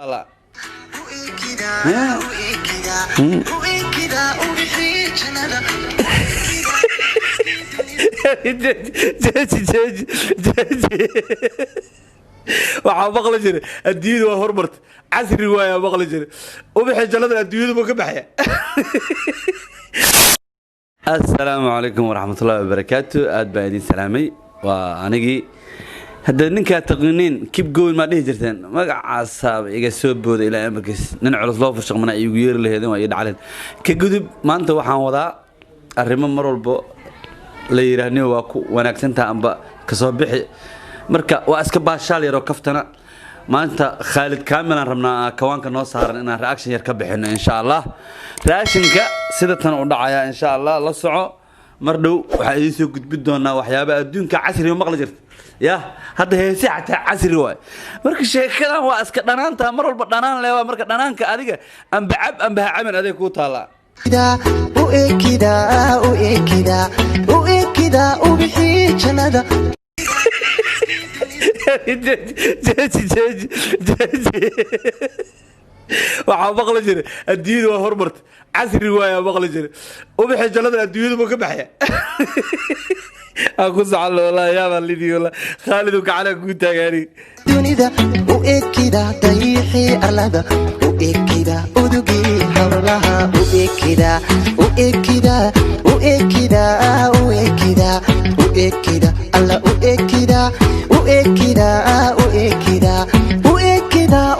لا waxaa maqli jiray adduunyadu waa hormartay casri waaya maqli jiray ubaxay jannada adduunyadu ma ka baxaya assalaamu calaykum waraxmatullaahi wabarakaatu aad baan idin salaamay waa anigii hadda ninkaa taqniin keep going ma dhihi jirteen magacaasa iga soo booday ilaa amarkiis nin culus loo fashaqmana igu yeeri lahaydeen waa ii dhacleen ka gudub maanta waxaan wadaa arrimo mar walbo la yiraahdo waa ku wanaagsantaa amba ka soo bixi marka waa iska baashaal yar oo kaftana maanta Khalid Kamil aan rabnaa kawaanka noo saaran inaan reaction yar ka bixino insha Allah raashinka sida tan u dhacaya insha Allah la soco mar dhow waxa idin soo gudbin doonaa waxyaabo adduunka casri oo maqli jirta ya hadda heesi xataa casri waay marka sheekadan waa iska dhanaanta mar walba dhanaan leewa marka dhanaanka adiga amba cab amba camin adeeg ku taala ubixi jannada waxaa maqli jiray adduunyadu waa hormartay casri waaya maqli jiray ubaxay jannada adduunyadu ma ka baxaya aku socon wallahi yaa walidi wallahi Khalid gacana ku taagani dunida u eekida dayixi arlada u eekida udugi hawlaha u eekida alla u eekida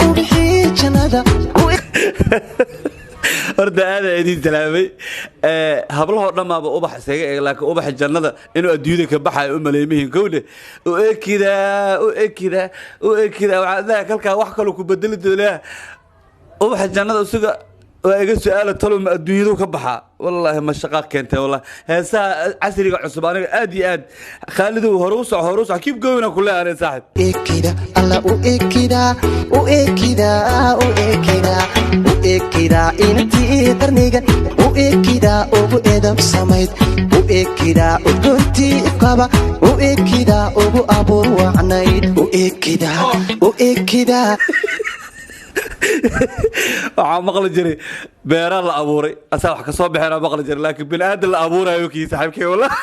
ubixi jannada horta aad idin salaamay hablaha dhamaaba ubax isaga ee laakiin ubax jannada inuu adduunyada ka baxay u maleeyeen kowde u eekida waxa kalka wax kale ku bedeli doonaa ubax jannada usuga waa iga su'aal talo ma adduunyadu ka baxa wallahi ma shaqa keentay wallahi heesa casriga cusub aniga aad iyo aad Khalid hore u soco keep going kula aan saaxib eekida alla u eekida intii qarniga u eekida ugu edab samayd u eekida ugunti qaba u eekida ugu abuur wacnayd u eekida waxaa maqli jiray beera la abuuray asaa wax ka soo bixina maqli jiray laakiin bin aad la abuurayo kii saaxiibkay wallahi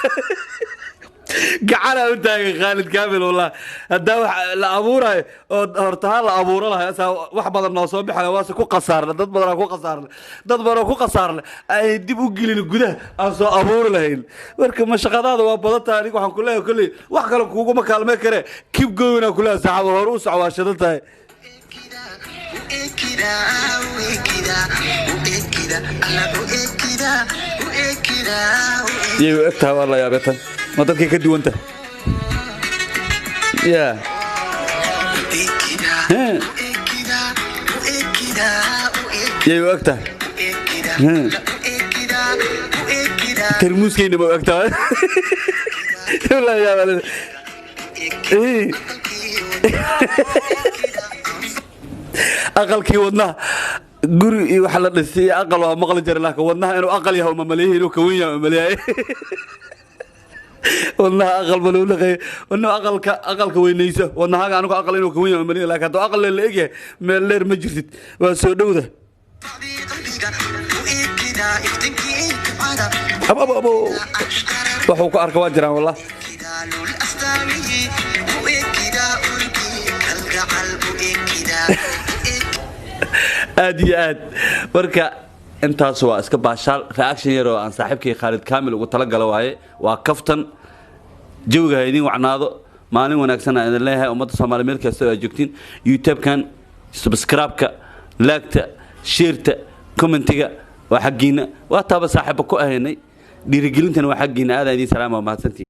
gacana u taagay Khalid Kamil wallahi hadaa wax la abuurayo oo horta la abuuro lahaa asaa wax badan noo soo bixina waa ku qasaarna dad badan ku qasaarna ay dib u gelin gudaha aan soo abuur lahayn marka mashaqadaada waa badantaa aniga waxaan ku leeyahay kulli wax kale kuugu ma kaalmay kare keep going ku leeyahay saxaabo hore u socdo shadan tahay يو اكتها والله يا بيتن ما تبكي كدي وانت يا يو اكتها ترموز كيني بو اكتها والله يا ولد aqalkii wadnaha guri iyo wax la dhisay aqal waa maqli jiray laakiin wadnaha inuu aqal yahay ma maleeyay inuu ka weyn yahay maleeyay wadnaha aqal baluu laqay wadnaha aqalka weynayso wadnaha anigu aqal inuu ka weyn yahay maleeyay laakiin aqal la eegay meel leer ma jirtid waa soo dhowda abo wuxuu ku arkaa waa jiraan wallahi aad iyo aad marka intaas waa iska baashaal reaction yar oo aan saaxiibkay Khalid Kamil ugu tala galay waaye waa kaftan jooga idin wacnaado maalin wanaagsan aan leeyahay ummadda Soomaaliyeed meel kasta oo joogtiin YouTube kan subscribe-ka like-ta share-ta comment-iga waa xaqiina waa taaba saaxiib ku ahaynay dhiirigelintan waa xaqiina aad idin salaam oo mahadsantiin